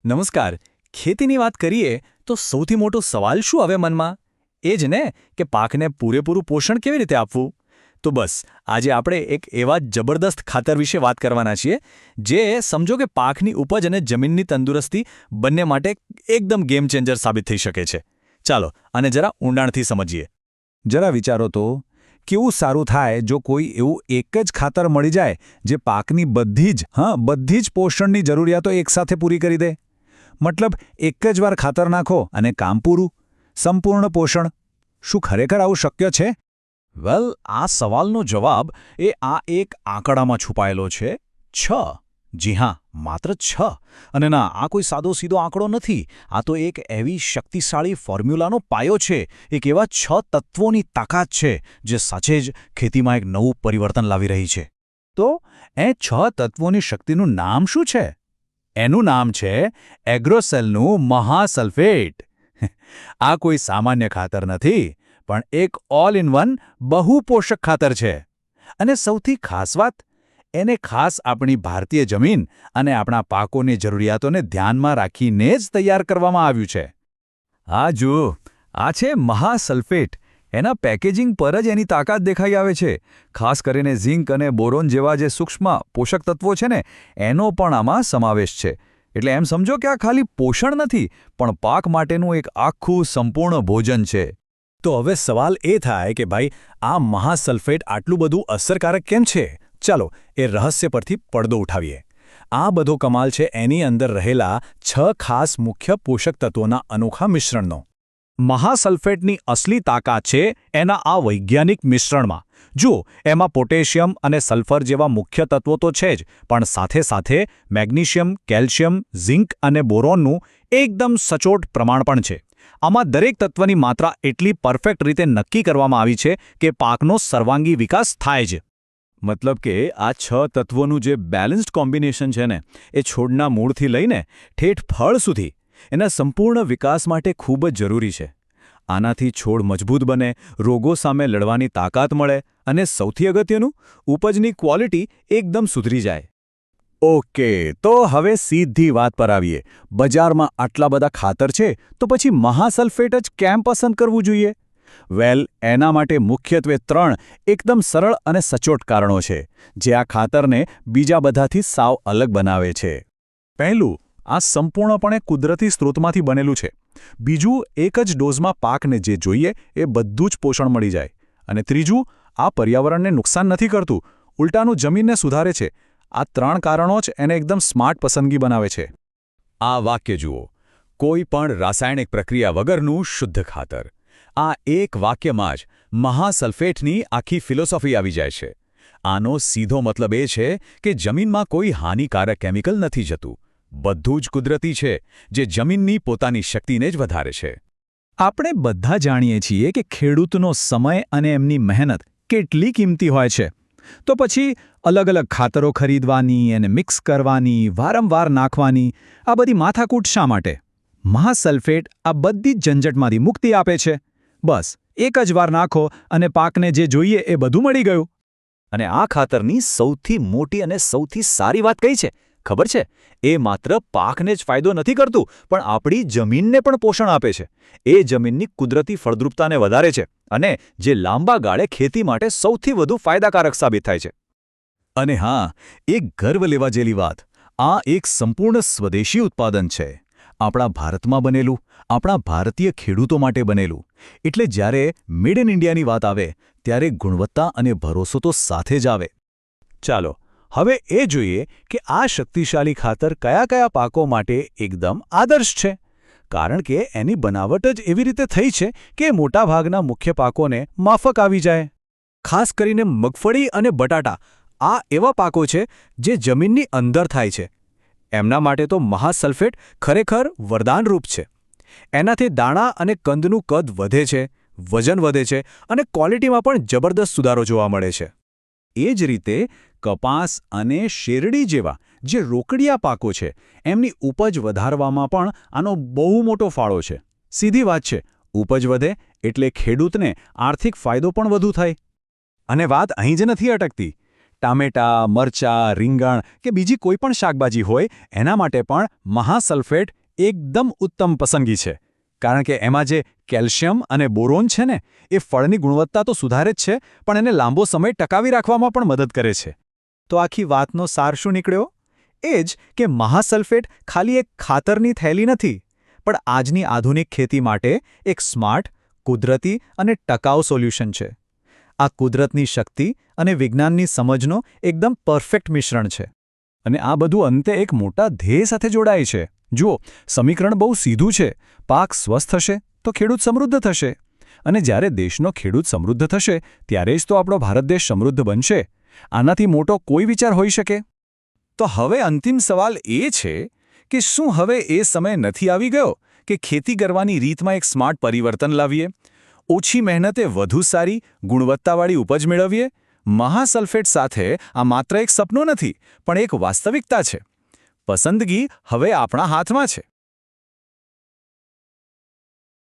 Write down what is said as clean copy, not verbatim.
નમસ્કાર. ખેતીની વાત કરીએ તો સૌથી મોટો સવાલ શું આવે મનમાં? એ જ ને કે પાકને પૂરેપૂરું પોષણ કેવી રીતે આપવું? તો બસ આજે આપણે એક એવા જબરદસ્ત ખાતર વિશે વાત કરવાના છીએ જે સમજો કે પાકની ઉપજ અને જમીનની તંદુરસ્તી બંને માટે એકદમ ગેમ ચેન્જર સાબિત થઈ શકે છે. ચાલો આને જરા ઊંડાણથી સમજીએ. જરા વિચારો તો કેવું સારું થાય જો કોઈ એવું એક જ ખાતર મળી જાય જે પાકની બધી જ પોષણની જરૂરિયાતો એકસાથે પૂરી કરી દે. મતલબ એક જ વાર ખાતર નાખો અને કામ પૂરું, સંપૂર્ણ પોષણ. શું ખરેખર આવું શક્ય છે? વેલ, આ સવાલનો જવાબ આ એક આંકડામાં છુપાયેલો છે. 6. જી હા, માત્ર 6. અને ના, આ કોઈ સાદો સીધો આંકડો નથી. આ તો એક એવી શક્તિશાળી ફોર્મ્યુલાનો પાયો છે, એક એવા 6 તત્વોની તાકાત છે જે સાચે જ ખેતીમાં એક નવું પરિવર્તન લાવી રહી છે. તો એ 6 તત્વોની શક્તિનું નામ શું છે? એનું નામ છે એગ્રોસેલનું મહાસલ્ફેટ. આ કોઈ સામાન્ય ખાતર નથી, પણ એક ઓલ ઇન વન બહુપોષક ખાતર છે. અને સૌથી ખાસ વાત, એને ખાસ આપણી ભારતીય જમીન અને આપણા પાકોની જરૂરિયાતોને ધ્યાનમાં રાખીને જ તૈયાર કરવામાં આવ્યું છે. આ જુઓ, આ છે મહાસલ્ફેટ. એના પેકેજિંગ પર જ એની તાકાત દેખાઈ આવે છે. ખાસ કરીને ઝિંક અને બોરોન જેવા જે સૂક્ષ્મ પોષક તત્વો છે ને, એનો પણ આમાં સમાવેશ છે. એટલે એમ સમજો કે આ ખાલી પોષણ નથી, પણ પાક માટેનું એક આખું સંપૂર્ણ ભોજન છે. તો હવે સવાલ એ થાય કે ભાઈ, આ મહાસલ્ફેટ આટલું બધું અસરકારક કેમ છે? ચાલો એ રહસ્ય પરથી પડદો ઉઠાવીએ. આ બધો કમાલ છે એની અંદર રહેલા 6 ખાસ મુખ્ય પોષક તત્વોના અનોખા મિશ્રણનો. મહાસલ્ફેટની અસલી તાકાત છે એના આ વૈજ્ઞાનિક મિશ્રણમાં. જુઓ, એમાં પોટેશિયમ અને સલ્ફર જેવા મુખ્ય તત્વો તો છે જ, પણ સાથે સાથે મેગ્નેશિયમ, કેલ્શિયમ, ઝિંક અને બોરોનનું એકદમ સચોટ પ્રમાણ પણ છે. આમાં દરેક તત્વની માત્રા એટલી પરફેક્ટ રીતે નક્કી કરવામાં આવી છે કે પાકનો સર્વાંગી વિકાસ થાય જ. મતલબ કે આ 6 તત્વોનું જે બેલેન્સ્ડ કોમ્બિનેશન છે ને, એ છોડના મૂળથી લઈને ઠેઠ ફળ સુધી એના સંપૂર્ણ વિકાસ માટે ખૂબ જ જરૂરી છે. આનાથી છોડ મજબૂત બને, રોગો સામે લડવાની તાકાત મળે અને સૌથી અગત્યનું, ઉપજની ક્વોલિટી એકદમ સુધરી જાય. ઓકે, તો હવે સીધી વાત પર આવીએ. બજારમાં આટલા બધા ખાતર છે, તો પછી મહાસલ્ફેટ જ કેમ પસંદ કરવું જોઈએ? વેલ, એના માટે મુખ્યત્વે 3 એકદમ સરળ અને સચોટ કારણો છે, જે આ ખાતરને બીજા બધાથી સાવ અલગ બનાવે છે. પહેલું, આ સંપૂર્ણપણે કુદરતી સ્ત્રોતમાંથી બનેલું છે. બીજું, એક જ ડોઝમાં પાકને જે જોઈએ એ બધું જ પોષણ મળી જાય. અને ત્રીજું, આ પર્યાવરણને નુકસાન નથી કરતું, ઉલટાનું જમીનને સુધારે છે. આ 3 કારણો જ એને એકદમ સ્માર્ટ પસંદગી બનાવે છે. આ વાક્ય જુઓ, કોઈ પણ રાસાયણિક પ્રક્રિયા વગરનું શુદ્ધ ખાતર. આ એક વાક્યમાં જ મહાસલ્ફેટની આખી ફિલોસોફી આવી જાય છે. આનો સીધો મતલબ એ છે કે જમીનમાં કોઈ હાનિકારક કેમિકલ નથી જતું. બધું જ કુદરતી છે, જે જમીનની પોતાની શક્તિને જ વધારે છે. આપણે બધા જાણીએ છીએ કે ખેડૂતનો સમય અને એમની મહેનત કેટલી કિંમતી હોય છે. તો પછી અલગ અલગ ખાતરો ખરીદવાની અને મિક્સ કરવાની, વારંવાર નાખવાની આ બધી માથાકૂટ શા માટે? મહાસલ્ફેટ આ બધી જ ઝંઝટમાંથી મુક્તિ આપે છે. બસ એક જ વાર નાખો અને પાકને જે જોઈએ એ બધું મળી ગયું. અને આ ખાતરની સૌથી મોટી અને સૌથી સારી વાત કઈ છે ખબર છે? એ માત્ર પાકને જ ફાયદો નથી કરતું, પણ આપણી જમીનને પણ પોષણ આપે છે. એ જમીનની કુદરતી ફળદ્રુપતાને વધારે છે અને જે લાંબા ગાળે ખેતી માટે સૌથી વધુ ફાયદાકારક સાબિત થાય છે. અને હા, એક ગર્વ લેવા જેવી વાત, આ એક સંપૂર્ણ સ્વદેશી ઉત્પાદન છે. આપણા ભારતમાં બનેલું, આપણા ભારતીય ખેડૂતો માટે બનેલું. એટલે જ્યારે મેડ ઇન ઇન્ડિયાની વાત આવે, ત્યારે ગુણવત્તા અને ભરોસો તો સાથે જ આવે. ચાલો હવે એ જોઈએ કે આ શક્તિશાળી ખાતર કયા કયા પાકો માટે એકદમ આદર્શ છે. કારણ કે એની બનાવટ જ એવી રીતે થઈ છે કે મોટાભાગના મુખ્ય પાકોને માફક આવી જાય. ખાસ કરીને મગફળી અને બટાટા આ એવા પાકો છે જે જમીનની અંદર થાય છે. એમના માટે તો મહાસલ્ફેટ ખરેખર વરદાનરૂપ છે. એનાથી દાણા અને કંદનું કદ વધે છે, વજન વધે છે અને ક્વોલિટીમાં પણ જબરદસ્ત સુધારો જોવા મળે છે. એ જ રીતે કપાસ અને શેરડી જેવા જે રોકડિયા પાકો છે, એમની ઉપજ વધારવામાં પણ આનો બહુ મોટો ફાળો છે. સીધી વાત છે, ઉપજ વધે એટલે ખેડૂતને આર્થિક ફાયદો પણ વધુ થાય. અને વાત અહીં જ નથી અટકતી. ટામેટાં, મરચાં, રીંગણ કે બીજી કોઈ પણ શાકભાજી હોય એના માટે પણ મહાસલ્ફેટ એકદમ ઉત્તમ પસંદગી છે. કારણ કે એમાં જે કેલ્શિયમ અને બોરોન છે ને એ ફળની ગુણવત્તા તો સુધારે જ છે પણ એને લાંબો સમય ટકાવી રાખવામાં પણ મદદ કરે છે. તો આખી વાતનો સાર શું નીકળ્યો? એ જ કે મહાસલ્ફેટ ખાલી એક ખાતરની થેલી નથી, પણ આજની આધુનિક ખેતી માટે એક સ્માર્ટ, કુદરતી અને ટકાઉ સોલ્યુશન છે. આ કુદરતની શક્તિ અને વિજ્ઞાનની સમજનો એકદમ પરફેક્ટ મિશ્રણ છે. અને આ બધું અંતે એક મોટા ધ્યેય સાથે જોડાય છે. જુઓ, સમીકરણ બહુ સીધું છે. પાક સ્વસ્થ હશે તો ખેડૂત સમૃદ્ધ થશે. અને જ્યારે દેશનો ખેડૂત સમૃદ્ધ થશે ત્યારે જ તો આપણો ભારત દેશ સમૃદ્ધ બનશે. આનાથી મોટો કોઈ વિચાર હોઈ શકે? તો હવે અંતિમ સવાલ એ છે કે શું હવે એ સમય નથી આવી ગયો કે ખેતી કરવાની રીતમાં એક સ્માર્ટ પરિવર્તન લાવીએ? ઓછી મહેનતે વધુ સારી, ગુણવત્તાવાળી ઉપજ મેળવીએ? મહાસલ્ફેટ સાથે આ માત્ર એક સપનું નથી, પણ એક વાસ્તવિકતા છે. પસંદગી હવે આપણા હાથમાં છે.